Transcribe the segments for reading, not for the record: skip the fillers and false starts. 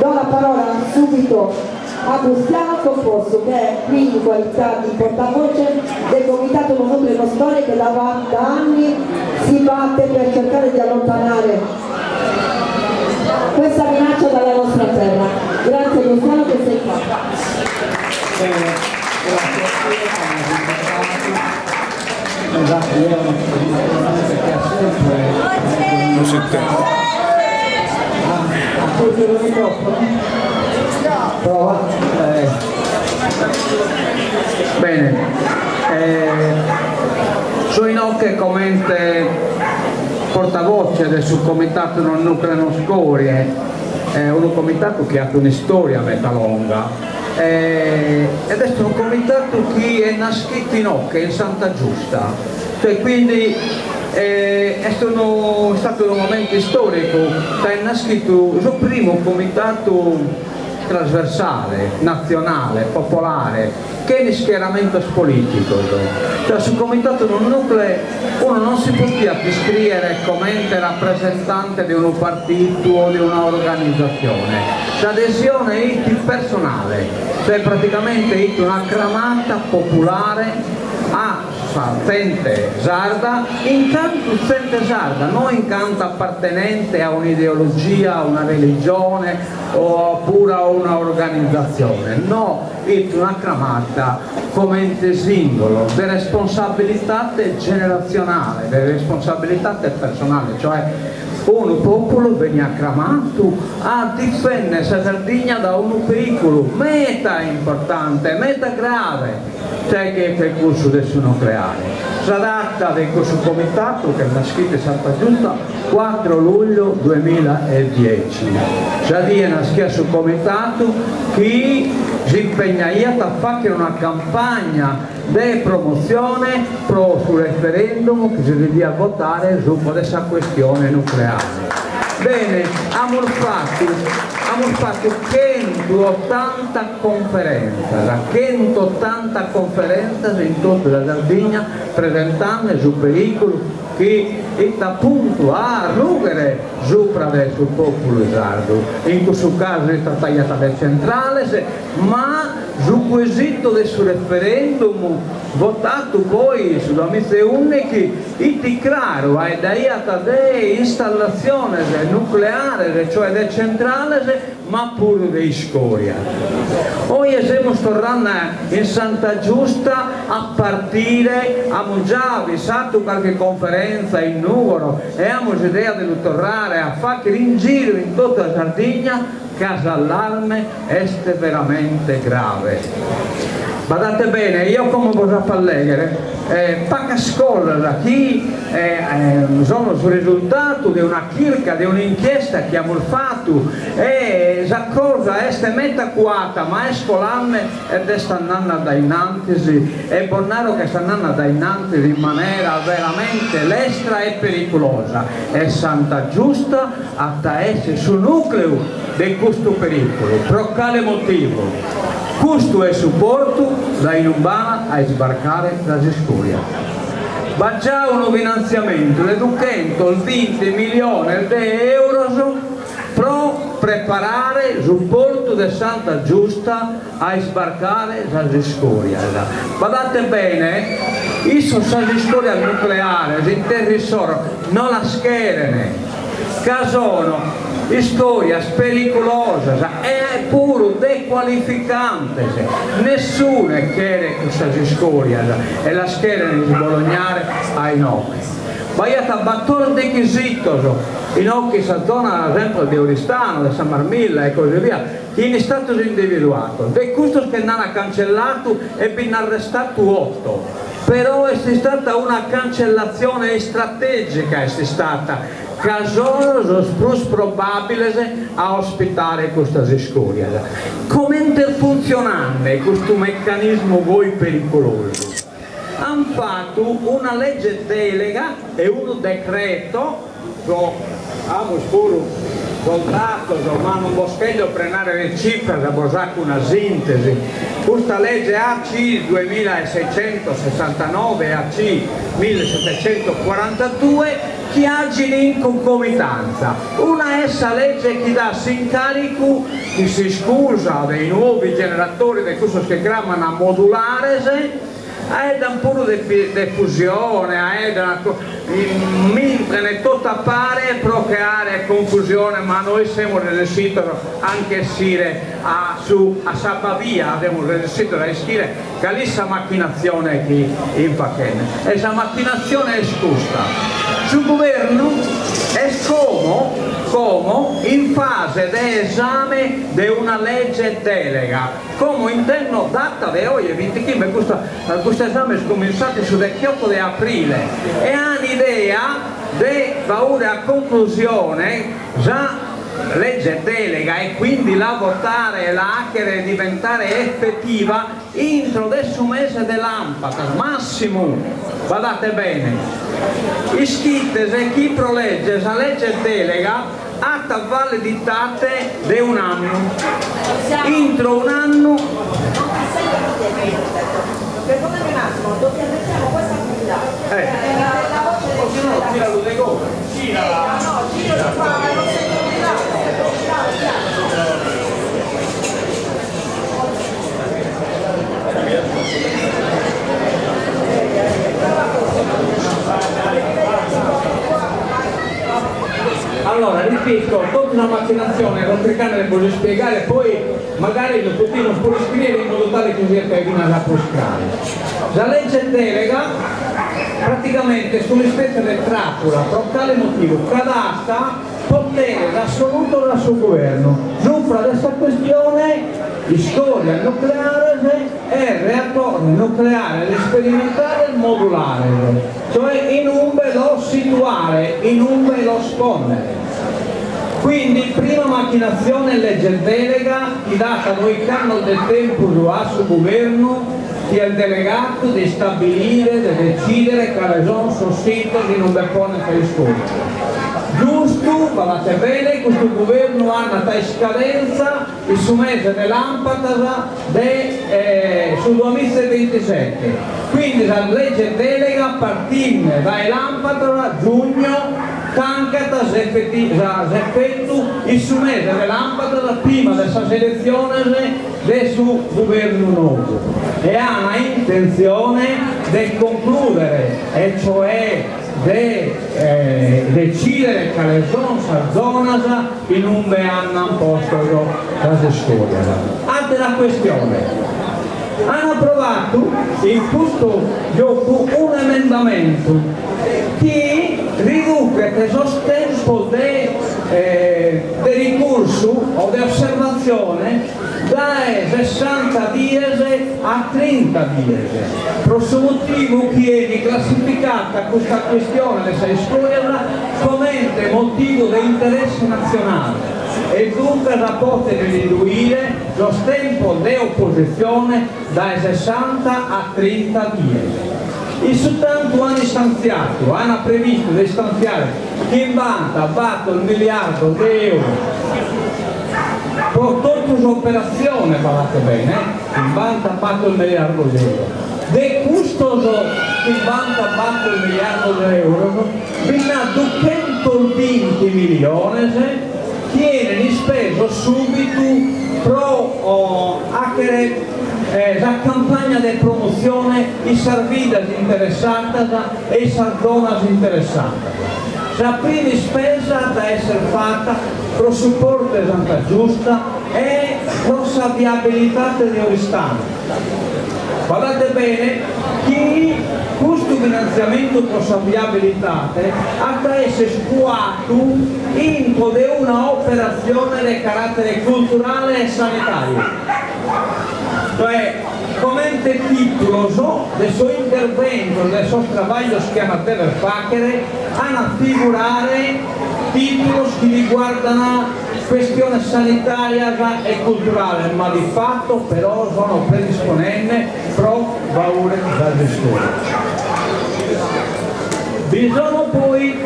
Do la parola subito a Cristiano Composto, che è qui in qualità di portavoce del Comitato Nucleo Storia, che da anni si batte per cercare di allontanare questa minaccia dalla nostra terra. Grazie Cristiano che sei qua. Esatto, io perché ha sempre non sente. appunto il microfono. Prova. Bene, sono inoltre come portavoce del subcomitato non nucleo scorie, un comitato che ha una storia metalonga. Ed è un comitato che è nascito in Santa Giusta, cioè quindi è stato un momento storico che è nascito il primo comitato trasversale, nazionale, popolare, che è di schieramento politico. Cioè sul comitato non nucleo uno non si può più iscrivere come rappresentante di un partito o di un'organizzazione. L'adesione è personale, cioè praticamente è una clamata popolare a gente sarda, intanto gente sarda, non intanto appartenente a un'ideologia, a una religione oppure a un'organizzazione, no, è una clamata come singolo, di responsabilità generazionale, di responsabilità personale, cioè un popolo veniva chiamato a difendere la Sardegna da un pericolo meta importante, meta grave, cioè che è il corso del suo nucleare. La data del corso comitato che è nascita Santa Giusta 4 luglio 2010. La dia nascita sul comitato che si impegna a fare una campagna di promozione pro sul referendum che si devia votare su questa questione nucleare. Bene, abbiamo fatto 180 conferenze in tutta la Sardegna presentando sul pericolo che è appunto a rugare sopra sul popolo sardo. In questo caso è stata tagliata del centrale, ma sul quesito del suo referendum votato poi sulla missione unica e dichiaro è data dell'installazione del nucleare, cioè del centrale, ma pure di scoria. Oggi siamo tornando in Santa Giusta a partire, abbiamo già avvisato qualche conferenza in Nugoro e abbiamo l'idea di tornare a fare in giro in tutta la Sardegna che l'allarme è veramente grave. Badate bene, io come posso allegare, poca scuola da chi sono il risultato di una circa, di un'inchiesta che abbiamo fatto e la cosa è meta quata, ma è scolame ed sta andando dai Nantesi, è bonaro che sta andando dai Nantesi in maniera veramente lestra e pericolosa. È Santa Giusta a essere sul nucleo di questo pericolo. Per quale motivo? Questo è supporto da Inumbana a sbarcare la Scoria. Va già un finanziamento educando il 20 milioni di euro per preparare il supporto di Santa Giusta a sbarcare la Scoria. Guardate bene, isso sa Scoria nucleare, in territorio non la schierene, casono storia pericolosa è pure dequalificante, nessuno chiede questa scoria e la schiera di Bolognare ai nocchi. Vaiata battore di Chisito, i nocchi si zona ad esempio di Oristano, di San Marmilla e così via, che in stato individuato, dei questo che non ha cancellato e ben arrestato 8. Però è stata una cancellazione strategica, è stata casoso più probabile a ospitare questa scoria. Come funzionando questo meccanismo voi pericoloso? Hanno fatto una legge delega e un decreto, abbiamo pure soldato, ma non posso prendere le cifre da bosare una sintesi. Questa legge AC 2669 AC 1742 che agili in concomitanza. Una essa legge che dà incarico, che si scusa dei nuovi generatori di questo che chiamano modulare, è un po' di fusione, mentre ne tutto appare per creare confusione, ma noi siamo riusciti anche a Sabavia, abbiamo riuscito a riuscire che lì questa macchinazione che in Pachene. E questa macchinazione è scusa. Sul governo è come in fase di esame di una legge delega, come intendo data di oggi, 25, questo esame è cominciato sul 18 di aprile e ha l'idea di fare a conclusione già legge delega e quindi la votare e la hacker diventare effettiva entro questo mese dell'ANPAT, massimo, guardate bene. Iscrittesi e chi prolegge la legge delega a validità di un anno. Entro un anno. Perdonami un attimo, dobbiamo questa attività. La voce del Tiralo di gomma. No, giro di qua, ma non sei Allora, ripeto, tutta una macchinazione, l'Africana le voglio spiegare, poi magari lo potremo scrivere in modo tale che così una la può scrivere. La legge delega praticamente sull'esperienza del trappola, per tale motivo, cadasta potere assoluto dal suo governo. Giunta questa questione di storia nucleare e reattore nucleare sperimentale modulare, cioè in un lo situare, in un lo spondere. Quindi prima macchinazione legge delega che data noi canno del tempo al suo governo che è il delegato di stabilire, di decidere quali sono i siti che non depone per il scopo. Giusto, guardate bene, questo governo ha una scadenza il suo mese dell'ANPAT sul 2027. Quindi la legge delega partire dall'ANPAT a giugno tancata effetto il suo mese dell'ANPAT prima della selezione del suo governo nuovo e ha una intenzione di concludere, e cioè decidere quali sono le zone in un anno posto da storia. Altra questione. Hanno approvato in questo gioco un emendamento che riduce questo tempo di ricorso o di osservazione da 60 giorni a 30 giorni. Per questo motivo viene classificata questa questione della storia come motivo di interesse nazionale e dunque rapporto di ridurre lo tempo di opposizione da 60 a 30 giorni. E soltanto hanno stanziato, hanno previsto di stanziare che in banca batto il miliardo di euro per tutta l'operazione, guardate bene, in banca batto il miliardo di euro. De questo in banca batto il miliardo di euro, fino a 220 milioni viene speso subito per la campagna di promozione i servizi interessati e i zone interessate. La prima spesa da essere fatta per il supporto esanta giusta e per la viabilità di Oristano. Guardate bene che questo finanziamento per la viabilità ha essere scuato in una operazione di carattere culturale e sanitario. Cioè, come titolo del suo intervento, del suo lavoro che hanno deve fare, hanno figurare titoli che riguardano questione sanitaria e culturale, ma di fatto però sono predisponenti pro valore del discorso. Bisogna poi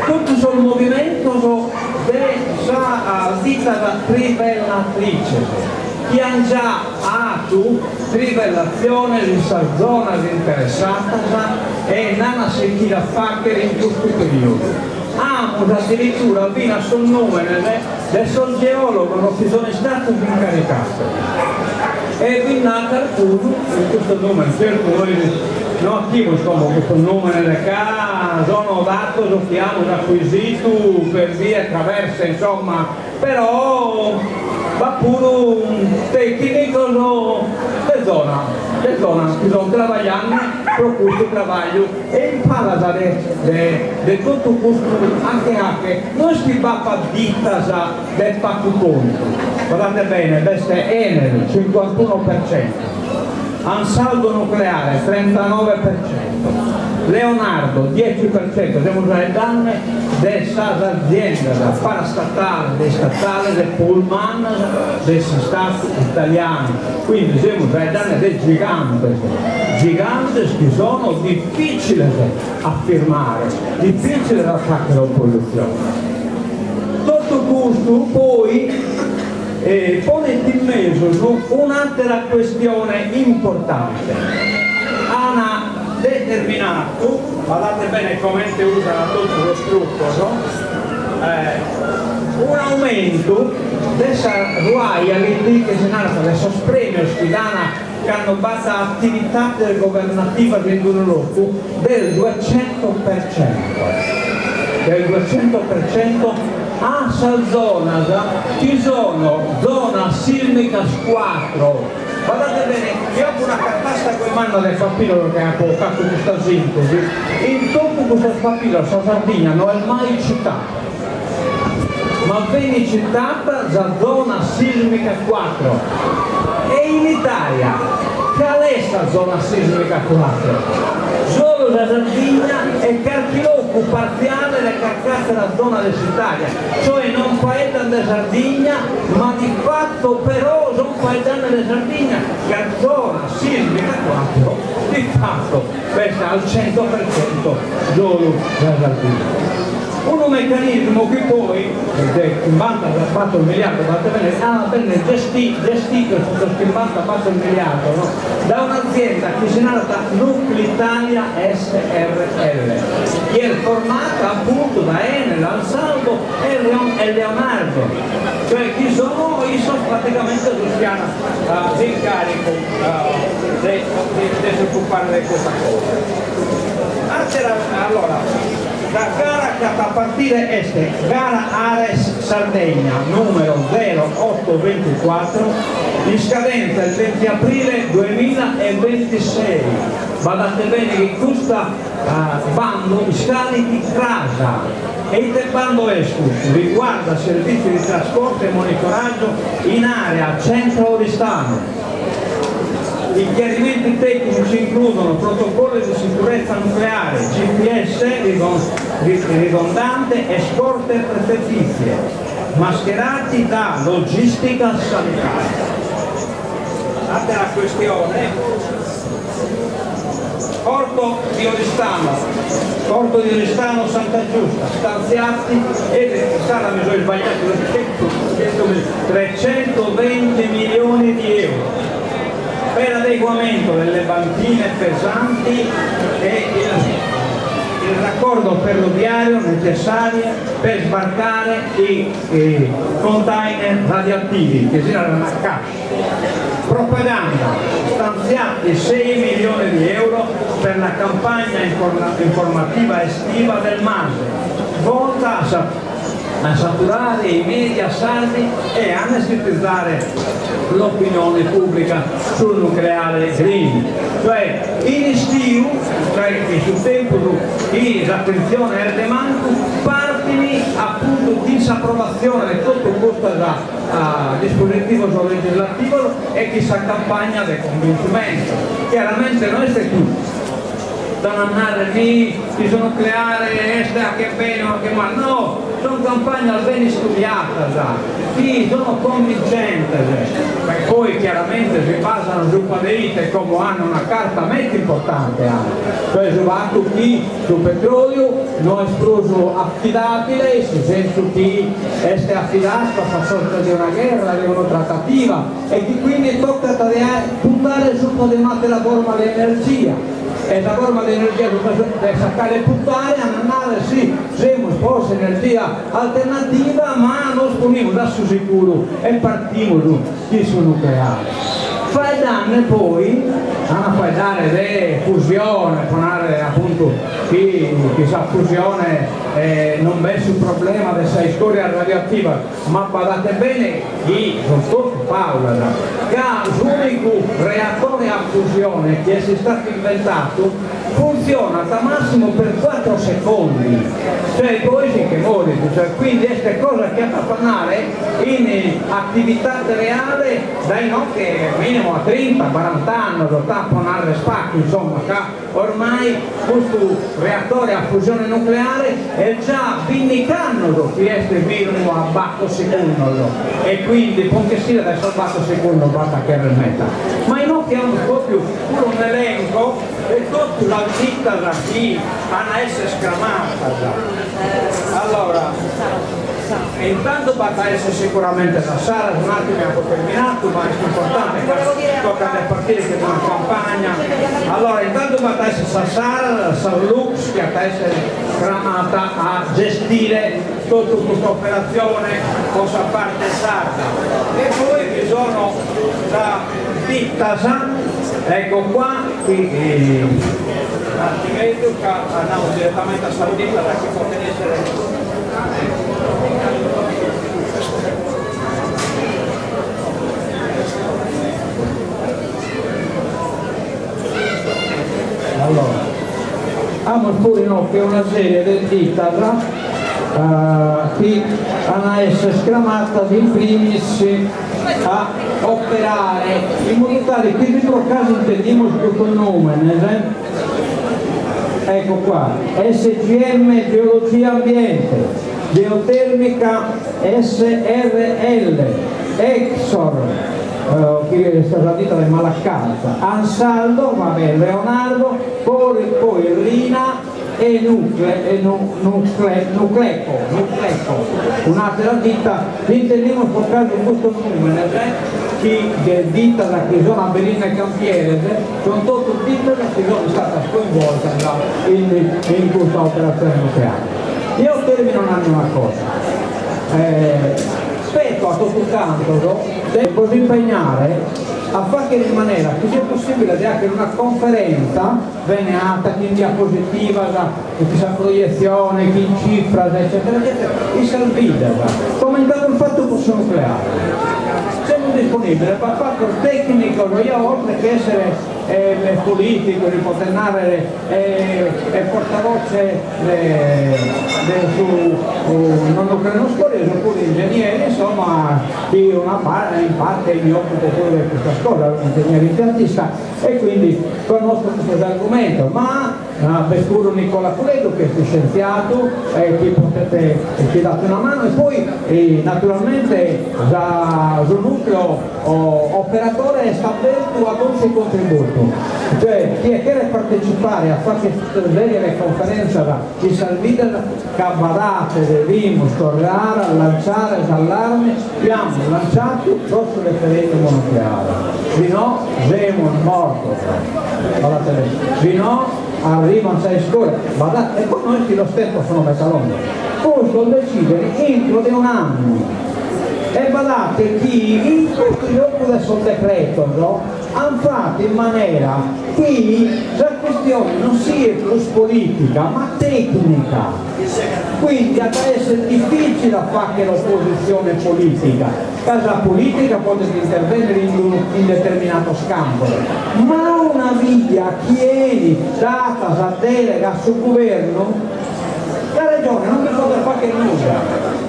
tutto il movimento della ditta trivellatrice. chi ha già avuto trivellazione di zona interessata e non si chi la fa che in questo periodo. Amo addirittura fino a sul numero del suo geologo non si sono stato incaricato e quindi a qualcuno in questo numero, certo noi non attivo insomma questo numero del caso, sono dato, giochiamo acquisito per via attraverso insomma, però va pure un tecnico di zona che sono lavorando per questo lavoro e impara di tutto questo anche non si va a ditta del fatto conto, guardate bene, questo è Enel 51%, Ansaldo Nucleare 39%, Leonardo 10%, siamo già le danne della azienda parastatale, del statale, del Pullman, dei stati italiani, quindi siamo già le danne dei giganti che sono difficili a firmare, difficili da fare l'opposizione. Tutto questo poi pone in mezzo un'altra questione importante. Hanno determinato, guardate bene come si usa tutto lo strutto, un aumento della royalty che si narra adesso premio che hanno fatto attività governativa di Induroloco del 200%. Del 200% a Salzona ci sono zona sismica 4. Guardate bene, io ho una cartassa con mano del papiro che ha fatto questa sintesi, in tutto questo papiro la Sardegna non è mai citata, ma viene citata la zona sismica 4 e in Italia qual è questa zona sismica 4? Solo la Sardegna è cartilocco parziale della carcassa della zona dell'Italia, cioè non paesano della Sardegna, ma di fatto però sono paesano della Sardegna, che la zona sismica 4 di fatto questa al 100% solo la Sardegna. Un meccanismo che poi, che banda fatto il miliardo, bene gestito questo schimbanta fatto il miliardo, no? Da un'azienda che si chiama Nuclitalia SRL, che è formata appunto da Enel, Ansaldo e Leonardo, cioè chi sono praticamente Luciana in carico di si occupare di questa cosa. Allora, la gara che a partire este, gara Ares Sardegna numero 0824 in scadenza il 20 aprile 2026. Guardate bene che questo bando scarichi CRASA e il bando ESCUS riguarda servizi di trasporto e monitoraggio in area centro oristano. I chiarimenti tecnici includono protocolli di sicurezza nucleare, GPS ridondante e scorte prefettizie, mascherati da logistica sanitaria. Altra questione, Porto di Oristano Santa Giusta, stanziati e sarà mi sono sbagliato 320 milioni di euro. Per adeguamento delle banchine pesanti e il raccordo ferroviario necessario per sbarcare i container radioattivi che si erano a Cascia. Propaganda, stanziati 6 milioni di euro per la campagna informativa estiva del MASE, volta a saturare i media sardi e a anestetizzare l'opinione pubblica sul nucleare green, cioè in estivo, cioè che sul tempo di l'attenzione al demanto partini appunto di disapprovazione di tutto questo dispositivo legislativo e che si accampagna del convincimento. Chiaramente non è tutto da andare lì, ci sono nucleare, che bene o che male, no, sono campagne ben studiate, sì, sono convincenti, poi chiaramente operazioni si basano su padrite come hanno una carta molto importante anche, cioè sul petrolio non è escluso affidabile, se senso che è affidato a sorta di una guerra, di una trattativa e che quindi tocca puntare su la forma di energia. E la forma di energia deve saccare puntare a andare sì, siamo sposi energia alternativa ma non sponiamo da su sicuro e partiamo su nucleare. Fai danni poi, fai dare le fusione, fare appunto chi sa fusione non è sul problema della scoria radioattiva, ma guardate bene chi sono tutti Paola, che ha l'unico reattore a fusione che è stato inventato funziona da massimo per 4 secondi, cioè poi si che muore, cioè, quindi queste cose che ha fatto fare in attività reale dai no che minimo a 30-40 anni lo tamponare spacchi, insomma, che ormai questo reattore a fusione nucleare è già indicando che questo virus a batto secondo e quindi anche sia adesso a batto secondo basta che remetta. Ma non che hanno proprio un elenco e tutta la vita da chi hanno essere scramata già. Allora, intanto basta essere sicuramente la Sara, un attimo abbiamo terminato, ma è importante che tocca le partite che sono in campagna. Allora, intanto basta essere la Sara, la Sarlux, che ha essere scramata a gestire tutta questa operazione cosa parte sarda. E poi ci sono la Pittasa, ecco qua, qui attivetto che andiamo direttamente a Sardegna da chi può essere. Allora, abbiamo pure che una serie di chitarra che hanno essere scramata in primis a operare in modo tale che in questo caso intendiamo questo nome, ecco qua, SGM Geologia Ambiente, Geotermica SRL, Exor, che è stata detta di Malacalza, Ansaldo, vabbè, Leonardo, poi Rina e Nucleco, un'altra ditta, intendiamo portare questo nome, che ditta da che sono a Berlino e Campiere, sono tutte ditte che sono state coinvolte in questa operazione nucleare. Io termino una cosa. Rispetto a tutto il campo devo impegnare a fare in maniera che sia possibile di anche una conferenza veneata, chi in diapositiva, chi sa proiezione, chi in cifra, eccetera, eccetera, e salvida, commentando il fatto posto nucleare. Siamo disponibili per fatto tecnico, oltre che essere politico, di poter narrare e portavoce non nucleare scuole, oppure ingegneri, insomma, di una parte, in parte mi occupo pure di questa scuola, un ingegnere impiantista e quindi conosco questo argomento, ma per curo Nicola Puledo che è scienziato che potete ci date una mano e poi naturalmente sul nucleo operatore sta aperto ad ogni contributo, cioè chi è che partecipare a fare delle conferenze di salvita cabadate debimos tornare a lanciare l'allarme abbiamo lanciato sotto il referendum nucleare, se no siamo morti, se no arrivano 6 scuole, e poi noi che lo stesso sono metaloni, posso decidere entro di un anno. E guardate chi in questo gioco adesso il decreto hanno fatto in maniera che la questione non sia più politica ma tecnica, quindi deve essere difficile fare l'opposizione politica, casa politica potete intervenire in determinato scampo, ma una via che è data la delega sul governo, la regione non bisogna fare nulla.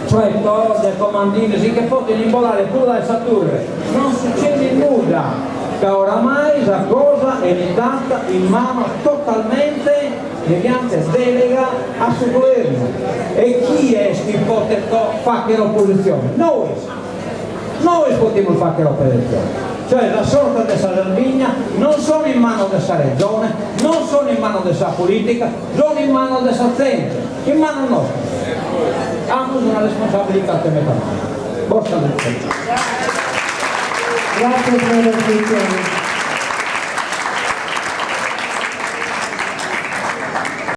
Cioè del comandino sì che possono imbolare pure dai Saturne, non succede nulla, che oramai la cosa è data in mano totalmente mediante delega a suo governo. E chi è che può fare l'opposizione? Noi possiamo fare l'opposizione. Cioè la sorte della Sardegna non sono in mano della regione, non sono in mano della politica, sono in mano della gente, in mano nostra. Hanno una responsabilità che metà. Grazie. Grazie per la